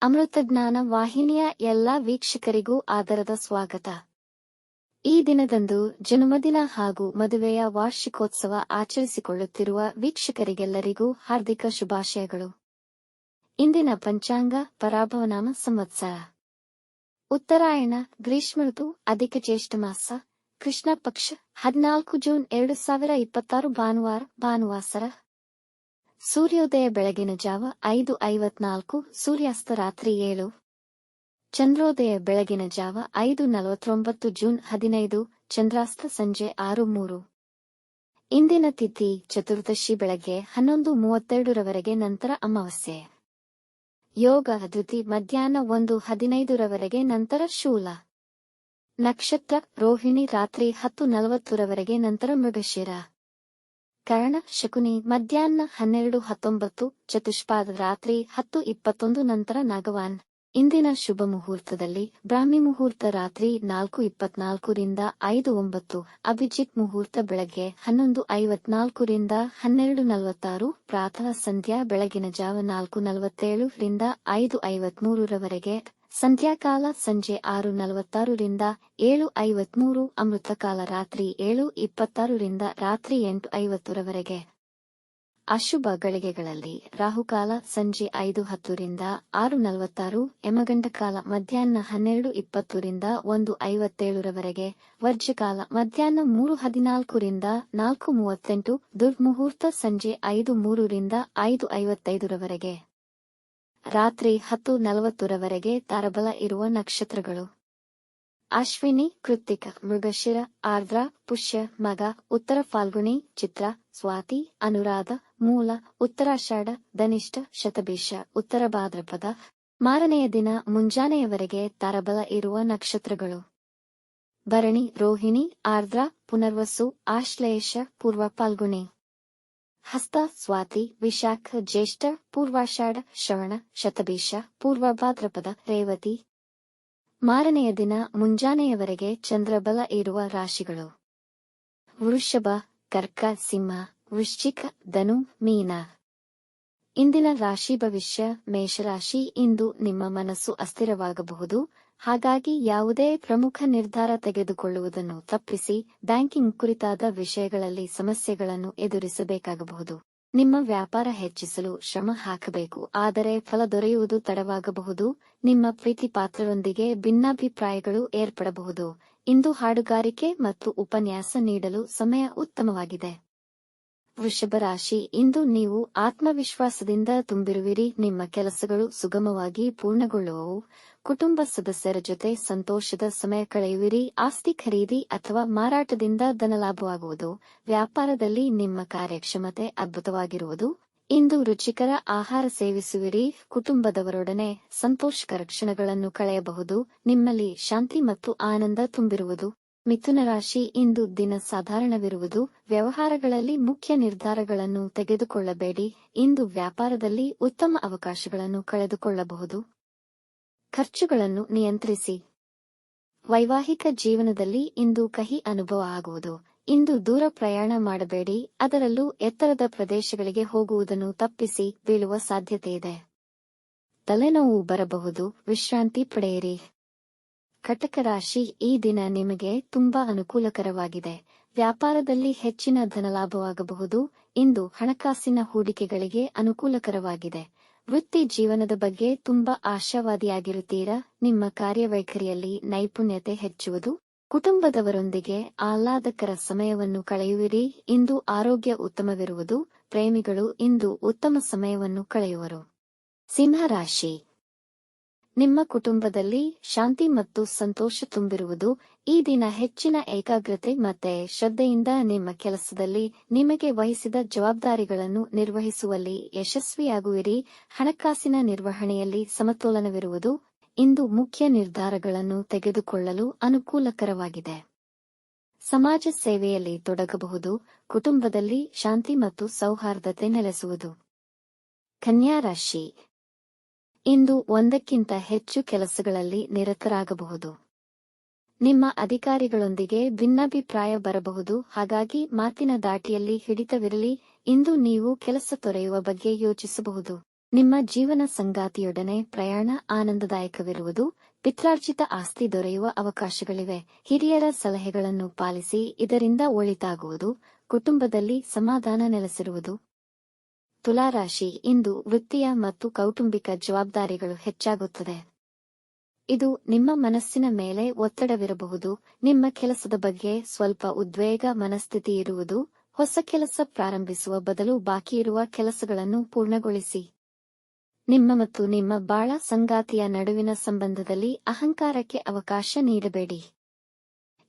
ಅಮೃತಜ್ಞಾನ ವಾಹಿನಿಯ ಎಲ್ಲಾ ವೀಕ್ಷಕರಿಗೂ ಆದರದ ಸ್ವಾಗತ. ಈ ದಿನದಂದು ಜನ್ಮದಿನ ಹಾಗೂ ಮದುವೆಯ ವಾರ್ಷಿಕೋತ್ಸವ ಆಚರಿಸಿಕೊಳ್ಳುತ್ತಿರುವ ವೀಕ್ಷಕರಿಗೆಲ್ಲರಿಗೂ ಹಾರ್ದಿಕ ಶುಭಾಶಯಗಳು. ಇಂದಿನ ಪಂಚಾಂಗ ಪರಾಭವನಾಮ ಸಂವತ್ಸರ ಉತ್ತರಾಯಣ ಗ್ರೀಷ್ಮ ಋತು ಅಧಿಕ ಜ್ಯೇಷ್ಠ ಮಾಸ ಕೃಷ್ಣ ಪಕ್ಷ 14 ಜೂನ್ 2026 ಭಾನುವಾರ ಭಾನುವಾಸರ ಸೂರ್ಯೋದಯ ಬೆಳಗಿನ ಜಾವ 5:54, ಸೂರ್ಯಾಸ್ತ ರಾತ್ರಿ 7. ಚಂದ್ರೋದಯ ಬೆಳಗಿನ ಜಾವ 5:49 ಜೂನ್ 15, ಚಂದ್ರಾಸ್ತ ಸಂಜೆ 6:03. ಇಂದಿನ ತಿಥಿ ಚತುರ್ದಶಿ ಬೆಳಗ್ಗೆ 11:32 ರವರೆಗೆ, ನಂತರ ಅಮಾವಾಸ್ಯೆ. ಯೋಗ ದ್ವಿತಿ ಮಧ್ಯಾಹ್ನ 1:15 ರವರೆಗೆ, ನಂತರ ಶೂಲ. ನಕ್ಷತ್ರ ರೋಹಿಣಿ ರಾತ್ರಿ 10:40 ರವರೆಗೆ, ನಂತರ ಮೃಗಶಿರ. ಕರ್ಣ ಶಕುನಿ ಮಧ್ಯಾಹ್ನ 12:19, ಚತುಷ್ಪಾದ ರಾತ್ರಿ 10:21, ನಂತರ ನಾಗವಾನ್. ಇಂದಿನ ಶುಭ ಮುಹೂರ್ತದಲ್ಲಿ ಬ್ರಾಹ್ಮಿ ಮುಹೂರ್ತ ರಾತ್ರಿ 4:24 ರಿಂದ 5:09, ಅಭಿಜಿತ್ ಮುಹೂರ್ತ ಬೆಳಗ್ಗೆ 11:54 ರಿಂದ 12:46, ಪ್ರಾತಃ ಸಂಧ್ಯಾ ಬೆಳಗಿನ ಜಾವ 4:47 ರಿಂದ 5:53 ರವರೆಗೆ, ಸಂಧ್ಯಾಕಾಲ ಸಂಜೆ 6:46 ರಿಂದ 7:53, ಅಮೃತಕಾಲ ರಾತ್ರಿ 7:26 ರಿಂದ ರಾತ್ರಿ 8:50 ರವರೆಗೆ. ಅಶುಭ ಗಳಿಗೆಗಳಲ್ಲಿ ರಾಹುಕಾಲ ಸಂಜೆ 5:10 ರಿಂದ 6:46, ಯಮಗಂಡಕಾಲ ಮಧ್ಯಾಹ್ನ 12:20 ರಿಂದ 1:57 ರವರೆಗೆ, ವರ್ಜ್ಯಕಾಲ ಮಧ್ಯಾಹ್ನ 3:14 ರಿಂದ 4:38, ದುರ್ಮುಹೂರ್ತ ಸಂಜೆ 5:03 ರಿಂದ 5:55 ರವರೆಗೆ. ರಾತ್ರಿ 10:40 ರವರೆಗೆ ತಾರಬಲ ಇರುವ ನಕ್ಷತ್ರಗಳು: ಅಶ್ವಿನಿ, ಕೃತ್ತಿಕ, ಮೃಗಶಿರ, ಆರ್ದ್ರ, ಪುಷ್ಯ, ಮಗ, ಉತ್ತರ ಫಾಲ್ಗುಣಿ, ಚಿತ್ರ, ಸ್ವಾತಿ, ಅನುರಾಧ, ಮೂಲ, ಉತ್ತರಾಷಾಢ, ಧನಿಷ್ಠ, ಶತಭಿಷ, ಉತ್ತರ ಭಾದ್ರಪದ. ಮಾರನೆಯ ದಿನ ಮುಂಜಾನೆಯವರೆಗೆ ತಾರಬಲ ಇರುವ ನಕ್ಷತ್ರಗಳು: ಭರಣಿ, ರೋಹಿಣಿ, ಆರ್ದ್ರ, ಪುನರ್ವಸು, ಆಶ್ಲೇಷ, ಪೂರ್ವ ಫಾಲ್ಗುಣಿ. ಹಸ್ತ, ಸ್ವಾತಿ, ವಿಶಾಖ, ಜ್ಯೇಷ್ಠ, ಪೂರ್ವಾಷಾಢ, ಶ್ರವಣ, ಶತಭಿಷ, ಪೂರ್ವ ಭಾದ್ರಪದ, ರೇವತಿ. ಮಾರನೆಯ ದಿನ ಮುಂಜಾನೆಯವರೆಗೆ ಚಂದ್ರಬಲ ಇರುವ ರಾಶಿಗಳು: ವೃಷಭ, ಕರ್ಕ, ಸಿಂಹ, ವೃಶ್ಚಿಕ, ಧನು, ಮೀನ. ಇಂದಿನ ರಾಶಿ ಭವಿಷ್ಯ: ಮೇಷರಾಶಿ. ಇಂದು ನಿಮ್ಮ ಮನಸ್ಸು ಅಸ್ಥಿರವಾಗಬಹುದು, ಹಾಗಾಗಿ ಯಾವುದೇ ಪ್ರಮುಖ ನಿರ್ಧಾರ ತೆಗೆದುಕೊಳ್ಳುವುದನ್ನು ತಪ್ಪಿಸಿ. ಬ್ಯಾಂಕಿಂಗ್ ಕುರಿತಾದ ವಿಷಯಗಳಲ್ಲಿ ಸಮಸ್ಯೆಗಳನ್ನು ಎದುರಿಸಬೇಕಾಗಬಹುದು. ನಿಮ್ಮ ವ್ಯಾಪಾರ ಹೆಚ್ಚಿಸಲು ಶ್ರಮ ಹಾಕಬೇಕು, ಆದರೆ ಫಲ ದೊರೆಯುವುದು ತಡವಾಗಬಹುದು. ನಿಮ್ಮ ಪ್ರೀತಿ ಪಾತ್ರರೊಂದಿಗೆ ಭಿನ್ನಾಭಿಪ್ರಾಯಗಳು ಏರ್ಪಡಬಹುದು. ಇಂದು ಹಾಡುಗಾರಿಕೆ ಮತ್ತು ಉಪನ್ಯಾಸ ನೀಡಲು ಸಮಯ ಉತ್ತಮವಾಗಿದೆ. ವೃಷಭ ರಾಶಿ. ಇಂದು ನೀವು ಆತ್ಮವಿಶ್ವಾಸದಿಂದ ತುಂಬಿರುವಿರಿ. ನಿಮ್ಮ ಕೆಲಸಗಳು ಸುಗಮವಾಗಿ ಪೂರ್ಣಗೊಳ್ಳುವವು. ಕುಟುಂಬ ಸದಸ್ಯರ ಜೊತೆ ಸಂತೋಷದ ಸಮಯ ಕಳೆಯುವಿರಿ. ಆಸ್ತಿ ಖರೀದಿ ಅಥವಾ ಮಾರಾಟದಿಂದ ಧನಲಾಭವಾಗುವುದು. ವ್ಯಾಪಾರದಲ್ಲಿ ನಿಮ್ಮ ಕಾರ್ಯಕ್ಷಮತೆ ಅದ್ಭುತವಾಗಿರುವುದು. ಇಂದು ರುಚಿಕರ ಆಹಾರ ಸೇವಿಸುವಿರಿ. ಕುಟುಂಬದವರೊಡನೆ ಸಂತೋಷಕರ ಕ್ಷಣಗಳನ್ನು ಕಳೆಯಬಹುದು. ನಿಮ್ಮಲ್ಲಿ ಶಾಂತಿ ಮತ್ತು ಆನಂದ ತುಂಬಿರುವುದು. ಮಿಥುನ ರಾಶಿ. ಇಂದು ದಿನ ಸಾಧಾರಣವಿರುವುದು. ವ್ಯವಹಾರಗಳಲ್ಲಿ ಮುಖ್ಯ ನಿರ್ಧಾರಗಳನ್ನು ತೆಗೆದುಕೊಳ್ಳಬೇಡಿ. ಇಂದು ವ್ಯಾಪಾರದಲ್ಲಿ ಉತ್ತಮ ಅವಕಾಶಗಳನ್ನು ಕಳೆದುಕೊಳ್ಳಬಹುದು. ಖರ್ಚುಗಳನ್ನು ನಿಯಂತ್ರಿಸಿ. ವೈವಾಹಿಕ ಜೀವನದಲ್ಲಿ ಇಂದು ಕಹಿ ಅನುಭವ ಆಗುವುದು. ಇಂದು ದೂರ ಪ್ರಯಾಣ ಮಾಡಬೇಡಿ, ಅದರಲ್ಲೂ ಎತ್ತರದ ಪ್ರದೇಶಗಳಿಗೆ ಹೋಗುವುದನ್ನು ತಪ್ಪಿಸಿ. ಬೀಳುವ ಸಾಧ್ಯತೆಯಿದೆ. ತಲೆನೋವು ಬರಬಹುದು, ವಿಶ್ರಾಂತಿ ಪಡೆಯಿರಿ. ಕಟಕ ರಾಶಿ. ಈ ದಿನ ನಿಮಗೆ ತುಂಬಾ ಅನುಕೂಲಕರವಾಗಿದೆ. ವ್ಯಾಪಾರದಲ್ಲಿ ಹೆಚ್ಚಿನ ಧನಲಾಭವಾಗಬಹುದು. ಇಂದು ಹಣಕಾಸಿನ ಹೂಡಿಕೆಗಳಿಗೆ ಅನುಕೂಲಕರವಾಗಿದೆ. ವೃತ್ತಿ ಜೀವನದ ಬಗ್ಗೆ ತುಂಬಾ ಆಶಾವಾದಿಯಾಗಿರುತ್ತೀರಾ. ನಿಮ್ಮ ಕಾರ್ಯವೈಖರಿಯಲ್ಲಿ ನೈಪುಣ್ಯತೆ ಹೆಚ್ಚುವುದು. ಕುಟುಂಬದವರೊಂದಿಗೆ ಆಹ್ಲಾದಕರ ಸಮಯವನ್ನು ಕಳೆಯುವಿರಿ. ಇಂದು ಆರೋಗ್ಯ ಉತ್ತಮವಿರುವುದು. ಪ್ರೇಮಿಗಳು ಇಂದು ಉತ್ತಮ ಸಮಯವನ್ನು ಕಳೆಯುವರು. ಸಿಂಹ ರಾಶಿ. ನಿಮ್ಮ ಕುಟುಂಬದಲ್ಲಿ ಶಾಂತಿ ಮತ್ತು ಸಂತೋಷ ತುಂಬಿರುವುದು. ಈ ದಿನ ಹೆಚ್ಚಿನ ಏಕಾಗ್ರತೆ ಮತ್ತೆ ಶ್ರದ್ಧೆಯಿಂದ ನಿಮ್ಮ ಕೆಲಸದಲ್ಲಿ ನಿಮಗೆ ವಹಿಸಿದ ಜವಾಬ್ದಾರಿಗಳನ್ನು ನಿರ್ವಹಿಸುವಲ್ಲಿ ಯಶಸ್ವಿಯಾಗುವಿರಿ. ಹಣಕಾಸಿನ ನಿರ್ವಹಣೆಯಲ್ಲಿ ಸಮತೋಲನವಿರುವುದು. ಇಂದು ಮುಖ್ಯ ನಿರ್ಧಾರಗಳನ್ನು ತೆಗೆದುಕೊಳ್ಳಲು ಅನುಕೂಲಕರವಾಗಿದೆ. ಸಮಾಜ ಸೇವೆಯಲ್ಲಿ ತೊಡಗಬಹುದು. ಕುಟುಂಬದಲ್ಲಿ ಶಾಂತಿ ಮತ್ತು ಸೌಹಾರ್ದತೆ ನೆಲೆಸುವುದು. ಕನ್ಯಾ ರಾಶಿ. ಇಂದು ಒಂದಕ್ಕಿಂತ ಹೆಚ್ಚು ಕೆಲಸಗಳಲ್ಲಿ ನಿರತರಾಗಬಹುದು. ನಿಮ್ಮ ಅಧಿಕಾರಿಗಳೊಂದಿಗೆ ಭಿನ್ನಾಭಿಪ್ರಾಯ ಬರಬಹುದು, ಹಾಗಾಗಿ ಮಾತಿನ ದಾಟಿಯಲ್ಲಿ ಹಿಡಿತವಿರಲಿ. ಇಂದು ನೀವು ಕೆಲಸ ತೊರೆಯುವ ಬಗ್ಗೆ ಯೋಚಿಸಬಹುದು. ನಿಮ್ಮ ಜೀವನ ಸಂಗಾತಿಯೊಡನೆ ಪ್ರಯಾಣ ಆನಂದದಾಯಕವಿರುವುದು. ಪಿತ್ರಾರ್ಜಿತ ಆಸ್ತಿ ದೊರೆಯುವ ಅವಕಾಶಗಳಿವೆ. ಹಿರಿಯರ ಸಲಹೆಗಳನ್ನು ಪಾಲಿಸಿ, ಇದರಿಂದ ಒಳಿತಾಗುವುದು. ಕುಟುಂಬದಲ್ಲಿ ಸಮಾಧಾನ ನೆಲೆಸಿರುವುದು. ತುಲಾರಾಶಿ, ಇಂದು ವೃತ್ತಿಯ ಮತ್ತು ಕೌಟುಂಬಿಕ ಜವಾಬ್ದಾರಿಗಳು ಹೆಚ್ಚಾಗುತ್ತದೆ. ಇದು ನಿಮ್ಮ ಮನಸ್ಸಿನ ಮೇಲೆ ಒತ್ತಡವಿರಬಹುದು. ನಿಮ್ಮ ಕೆಲಸದ ಬಗ್ಗೆ ಸ್ವಲ್ಪ ಉದ್ವೇಗ ಮನಸ್ಥಿತಿ ಇರುವುದು. ಹೊಸ ಕೆಲಸ ಪ್ರಾರಂಭಿಸುವ ಬದಲು ಬಾಕಿಯಿರುವ ಕೆಲಸಗಳನ್ನು ಪೂರ್ಣಗೊಳಿಸಿ. ನಿಮ್ಮ ಮತ್ತು ನಿಮ್ಮ ಬಾಳ ಸಂಗಾತಿಯ ನಡುವಿನ ಸಂಬಂಧದಲ್ಲಿ ಅಹಂಕಾರಕ್ಕೆ ಅವಕಾಶ ನೀಡಬೇಡಿ.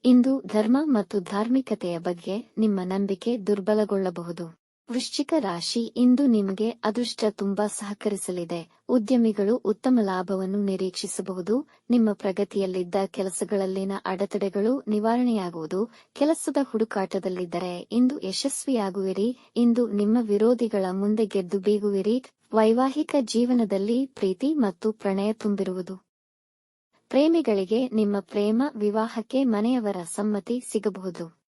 ಇಂದು ಧರ್ಮ ಮತ್ತು ಧಾರ್ಮಿಕತೆಯ ಬಗ್ಗೆ ನಿಮ್ಮ ನಂಬಿಕೆ ದುರ್ಬಲಗೊಳ್ಳಬಹುದು. ವೃಶ್ಚಿಕ ರಾಶಿ, ಇಂದು ನಿಮಗೆ ಅದೃಷ್ಟ ತುಂಬಾ ಸಹಕರಿಸಲಿದೆ. ಉದ್ಯಮಿಗಳು ಉತ್ತಮ ಲಾಭವನ್ನು ನಿರೀಕ್ಷಿಸಬಹುದು. ನಿಮ್ಮ ಪ್ರಗತಿಯಲ್ಲಿದ್ದ ಕೆಲಸಗಳಲ್ಲಿನ ಅಡೆತಡೆಗಳು ನಿವಾರಣೆಯಾಗುವುದು. ಕೆಲಸದ ಹುಡುಕಾಟದಲ್ಲಿದ್ದರೆ ಇಂದು ಯಶಸ್ವಿಯಾಗುವಿರಿ. ಇಂದು ನಿಮ್ಮ ವಿರೋಧಿಗಳ ಮುಂದೆ ಗೆದ್ದು ಬೀಗುವಿರಿ. ವೈವಾಹಿಕ ಜೀವನದಲ್ಲಿ ಪ್ರೀತಿ ಮತ್ತು ಪ್ರಣಯ ತುಂಬಿರುವುದು. ಪ್ರೇಮಿಗಳಿಗೆ ನಿಮ್ಮ ಪ್ರೇಮ ವಿವಾಹಕ್ಕೆ ಮನೆಯವರ ಸಮ್ಮತಿ ಸಿಗಬಹುದು.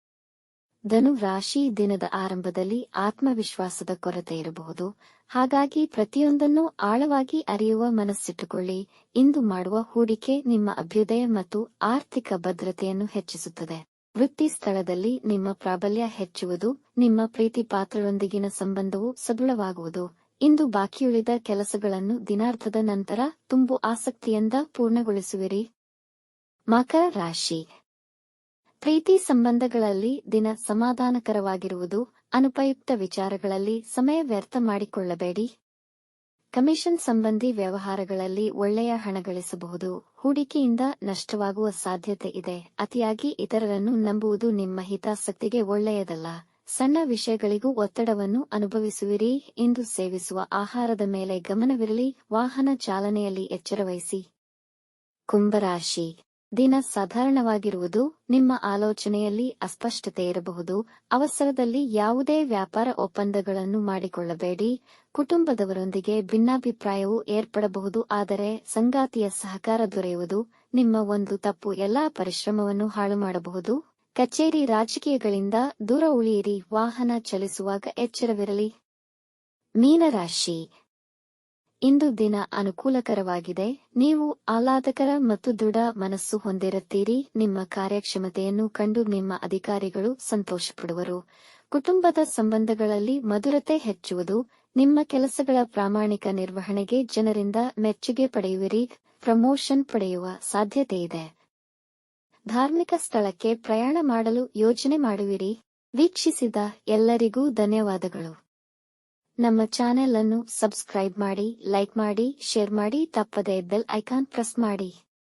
ಧನು ರಾಶಿ, ದಿನದ ಆರಂಭದಲ್ಲಿ ಆತ್ಮವಿಶ್ವಾಸದ ಕೊರತೆ ಇರಬಹುದು. ಹಾಗಾಗಿ ಪ್ರತಿಯೊಂದನ್ನು ಆಳವಾಗಿ ಅರಿಯುವ ಮನಸ್ಸಿಟ್ಟುಕೊಳ್ಳಿ. ಇಂದು ಮಾಡುವ ಹೂಡಿಕೆ ನಿಮ್ಮ ಅಭ್ಯುದಯ ಮತ್ತು ಆರ್ಥಿಕ ಭದ್ರತೆಯನ್ನು ಹೆಚ್ಚಿಸುತ್ತದೆ. ವೃತ್ತಿ ಸ್ಥಳದಲ್ಲಿ ನಿಮ್ಮ ಪ್ರಾಬಲ್ಯ ಹೆಚ್ಚುವುದು. ನಿಮ್ಮ ಪ್ರೀತಿ ಪಾತ್ರರೊಂದಿಗಿನ ಸಂಬಂಧವು ಸದೃಢವಾಗುವುದು. ಇಂದು ಬಾಕಿಯುಳಿದ ಕೆಲಸಗಳನ್ನು ದಿನಾರ್ಧದ ನಂತರ ತುಂಬು ಆಸಕ್ತಿಯಿಂದ ಪೂರ್ಣಗೊಳಿಸುವಿರಿ. ಮಕರ ರಾಶಿ, ಪ್ರೀತಿ ಸಂಬಂಧಗಳಲ್ಲಿ ದಿನ ಸಮಾಧಾನಕರವಾಗಿರುವುದು. ಅನುಪಯುಕ್ತ ವಿಚಾರಗಳಲ್ಲಿ ಸಮಯ ವ್ಯರ್ಥ ಮಾಡಿಕೊಳ್ಳಬೇಡಿ. ಕಮಿಷನ್ ಸಂಬಂಧಿ ವ್ಯವಹಾರಗಳಲ್ಲಿ ಒಳ್ಳೆಯ ಹಣ ಗಳಿಸಬಹುದು. ಹೂಡಿಕೆಯಿಂದ ನಷ್ಟವಾಗುವ ಸಾಧ್ಯತೆ ಇದೆ. ಅತಿಯಾಗಿ ಇತರರನ್ನು ನಂಬುವುದು ನಿಮ್ಮ ಹಿತಾಸಕ್ತಿಗೆ ಒಳ್ಳೆಯದಲ್ಲ. ಸಣ್ಣ ವಿಷಯಗಳಿಗೂ ಒತ್ತಡವನ್ನು ಅನುಭವಿಸುವಿರಿ. ಇಂದು ಸೇವಿಸುವ ಆಹಾರದ ಮೇಲೆ ಗಮನವಿರಲಿ. ವಾಹನ ಚಾಲನೆಯಲ್ಲಿ ಎಚ್ಚರವಹಿಸಿ. ಕುಂಭರಾಶಿ, ದಿನ ಸಾಧಾರಣವಾಗಿರುವುದು. ನಿಮ್ಮ ಆಲೋಚನೆಯಲ್ಲಿ ಅಸ್ಪಷ್ಟತೆ ಇರಬಹುದು. ಅವಸರದಲ್ಲಿ ಯಾವುದೇ ವ್ಯಾಪಾರ ಒಪ್ಪಂದಗಳನ್ನು ಮಾಡಿಕೊಳ್ಳಬೇಡಿ. ಕುಟುಂಬದವರೊಂದಿಗೆ ಭಿನ್ನಾಭಿಪ್ರಾಯವು ಏರ್ಪಡಬಹುದು, ಆದರೆ ಸಂಗಾತಿಯ ಸಹಕಾರ ದೊರೆಯುವುದು. ನಿಮ್ಮ ಒಂದು ತಪ್ಪು ಎಲ್ಲಾ ಪರಿಶ್ರಮವನ್ನು ಹಾಳು ಮಾಡಬಹುದು. ಕಚೇರಿ ರಾಜಕೀಯಗಳಿಂದ ದೂರ ಉಳಿಯಿರಿ. ವಾಹನ ಚಲಿಸುವಾಗ ಎಚ್ಚರವಿರಲಿ. ಮೀನರಾಶಿ, ಇಂದು ದಿನ ಅನುಕೂಲಕರವಾಗಿದೆ. ನೀವು ಆಹ್ಲಾದಕರ ಮತ್ತು ದೃಢ ಮನಸ್ಸು ಹೊಂದಿರುತ್ತೀರಿ. ನಿಮ್ಮ ಕಾರ್ಯಕ್ಷಮತೆಯನ್ನು ಕಂಡು ನಿಮ್ಮ ಅಧಿಕಾರಿಗಳು ಸಂತೋಷಪಡುವರು. ಕುಟುಂಬದ ಸಂಬಂಧಗಳಲ್ಲಿ ಮಧುರತೆ ಹೆಚ್ಚುವುದು. ನಿಮ್ಮ ಕೆಲಸಗಳ ಪ್ರಾಮಾಣಿಕ ನಿರ್ವಹಣೆಗೆ ಜನರಿಂದ ಮೆಚ್ಚುಗೆ ಪಡೆಯುವಿರಿ. ಪ್ರಮೋಷನ್ ಪಡೆಯುವ ಸಾಧ್ಯತೆಯಿದೆ. ಧಾರ್ಮಿಕ ಸ್ಥಳಕ್ಕೆ ಪ್ರಯಾಣ ಮಾಡಲು ಯೋಜನೆ ಮಾಡುವಿರಿ. ವೀಕ್ಷಿಸಿದ ಎಲ್ಲರಿಗೂ ಧನ್ಯವಾದಗಳು. ನಮ್ಮ ಚಾನೆಲ್ ಅನ್ನು ಸಬ್ಸ್ಕ್ರೈಬ್ ಮಾಡಿ, ಲೈಕ್ ಮಾಡಿ, ಶೇರ್ ಮಾಡಿ, ತಪ್ಪದೇ ಬೆಲ್ ಐಕಾನ್ ಪ್ರೆಸ್ ಮಾಡಿ.